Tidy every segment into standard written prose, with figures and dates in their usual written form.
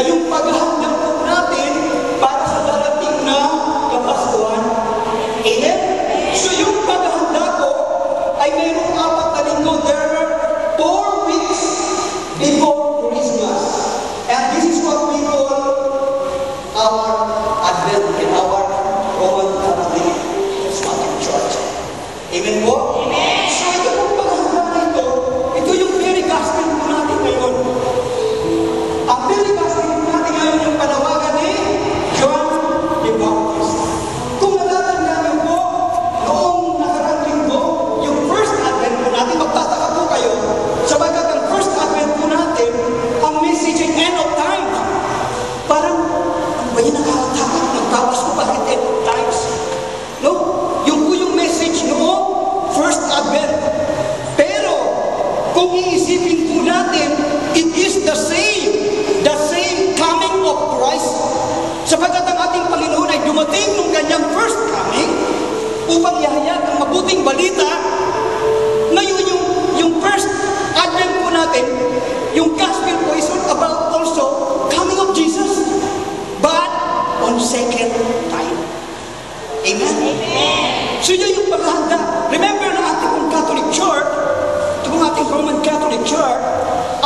yung paghahanda po natin para sa darating na Kapaskuhan. Amen? So yung paghahanda po ay mayroong 4 na linggo. There are 4 weeks before Christmas. And this is what we call our Advent in our Roman Catholic Church. Amen po? Amen. So ito pong paghahanda na ito yung very gospel po natin ngayon. Ang very gospel po natin ngayon yung panawagan ni John the Baptist. Kung natatandaan niyo po, noong nakarang linggo, yung first Advent po natin, magtataka po kayo, sabagat ang first Advent po natin, ang message ay end of times. Parang, ano ba yan nakakatakot? Nagtawas ko bakit end of times? No? Yung po yung message noong first Advent. Pero, kung iisipin po natin, it is the same coming of Christ. Sapagat ang ating Panginoon ay dumating nung kanyang first coming upang ihayag ang mabuting balita. Ngayon, yung first Advent po natin, yung gospel po is all about also coming of Jesus, but on second time. Amen? Amen. So yun yung paghahanda. Remember na ating Catholic Church, itong ating Roman Catholic Church,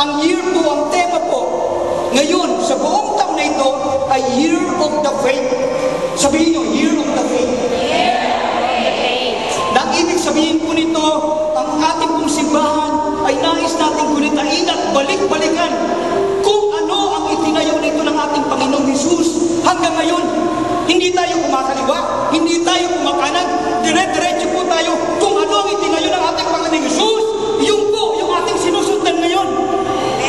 ang year po, ang tema po, ngayon, sa buong taon na ito, ay Year of the Faith. Sabihin nyo, Year of the Faith. Year of the Faith. Ang ibig sabihin po nito, ang ating pong simbahan ay nais nating gulitain at balik-balikan kung ano ang itinayo nito ng ating Panginoong Hesus. Hanggang ngayon, hindi tayo kumakaliwa, hindi tayo kumakanan, dire-diretso po tayo kung ano ang itinayo ng ating Panginoong Hesus. Yung po, yung ating sinusundan ngayon.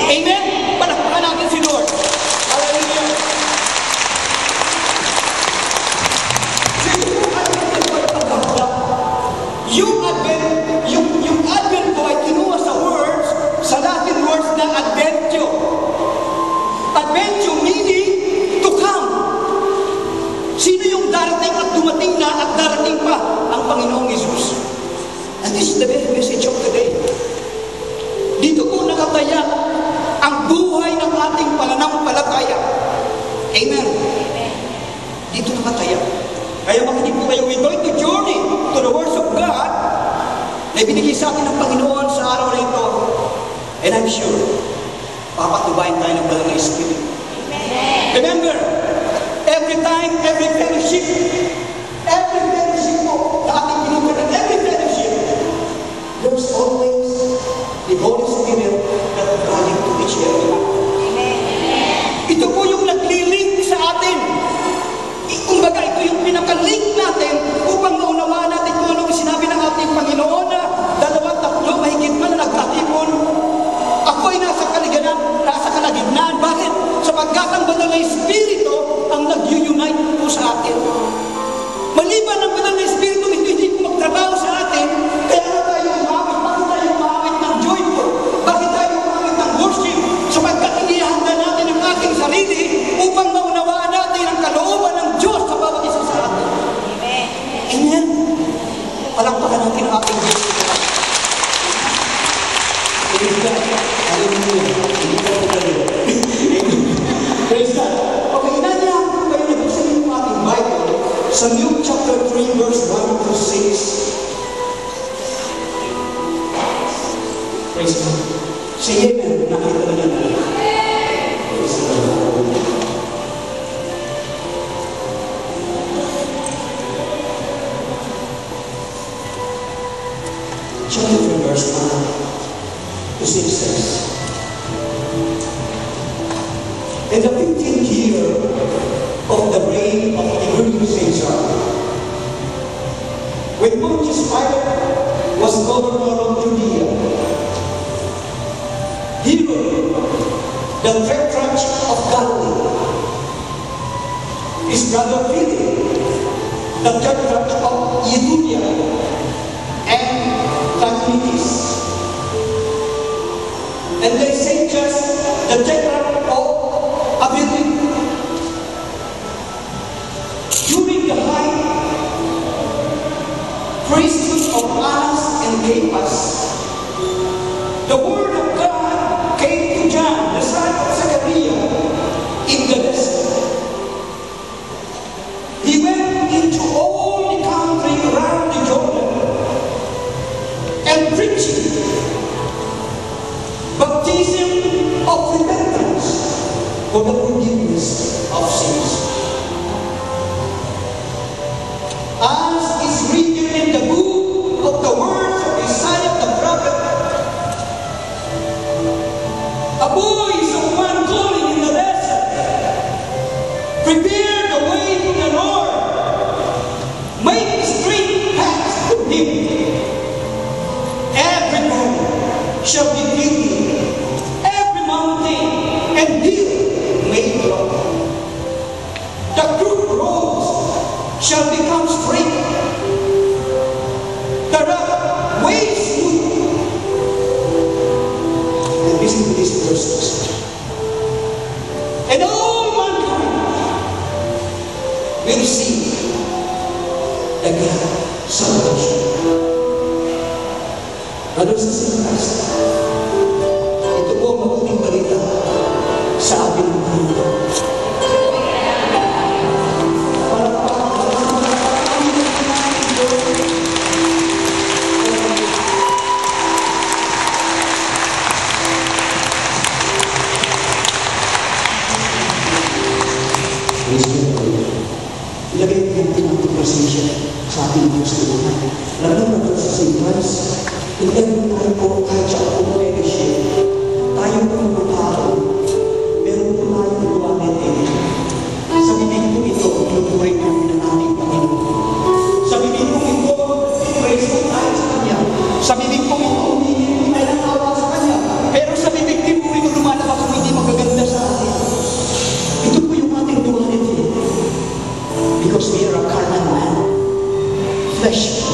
Amen? Palakpakan natin si Lord. Hallelujah. Yung Advent po ay kinuha sa Latin words na Adventio. Adventio meaning to come. Sino yung darating at dumating na at darating pa? Ang Panginoong Hesus. And this is the very message of today. Dito po nakataya ang buhay ng ating pananampalataya. Amen. Dito nakataya. Kaya makinig po kayo, we're going to journey to the words of God na ibinigay sa atin ng Panginoon sa araw na ito. And I'm sure, papatubayin tayo ng banal na Espiritu. Remember, every time, every fellowship po na ating pinupunan, every fellowship, there's always the Holy Spirit that guiding to each other. Ito po yung nagli-link sa atin. Kumbaga, ito yung pinaka-link natin upang maunawaan natin kung anong sinabi ng ating Panginoon na 2-3 mahigit man na nagkatipon. Ako ay nasa kalagitnaan. Bakit? Sapagkat ang banal na Espiritu ang nag-unite po sa atin. Maliban ang banal na Espiritu, hindi po magtrabaho sa atin, kaya na tayo umawit. Bakit tayo umawit ng joyful? Bakit tayo umawit ng worship? Sapagkat inihanda natin ang ating sarili upang maunawaan natin ang kalooban ng Diyos sa bawat isa sa atin. Amen. Palakpakan natin ang ating Diyos. Praise God. Okay, inanyahan ko kayo na buksan yung ating Bible sa Luke chapter 3 verse 1 to 6. Praise God. Say amen. Nakita na yan. Praise God. Chapter 3 verse 1 to 6 says, in the 15th year of the reign of Tiberius Caesar, when Pontius Pilate was governor of Judea, Herod, the tetrarch of Galilee, his brother Philip, the tetrarch of Iturea, and Trachonitis, and Lysanias, the tetrarch of Abilene. During the high priesthood of Annas and Caiaphas, the word of God came to John, the son of Zechariah, in as is written in the book of the words of Isaiah the prophet. A voice of one calling in the desert, prepare the way for the Lord, make straight paths for him. Every bone shall be filled, every mountain and hill made dry. The crooked roads shall become straight, the rough ways smooth. And listen to these verses. And all mankind will see the God salvation. Brothers and sisters, ito po ang mabuting balita sa ating mundo. Ilagay po natin ang presensya sa ating Diyos na buhay. Lalo na po sa St. Christ, in every time po, kahit siya po pwede siya, tayo po mga tao, meron po tayong dumating. Sa bibig po ito, pinupuhay po ng ating Panginoon. Sa bibig po ito, praise po tayo sa Kanya. Sa bibig po ito, humihingi tayo ng awa sa Kanya. Pero sa bibig din po ito, lumalabas po hindi magaganda sa atin. Ito po yung ating dumating. Because we are a carnal man, flesh.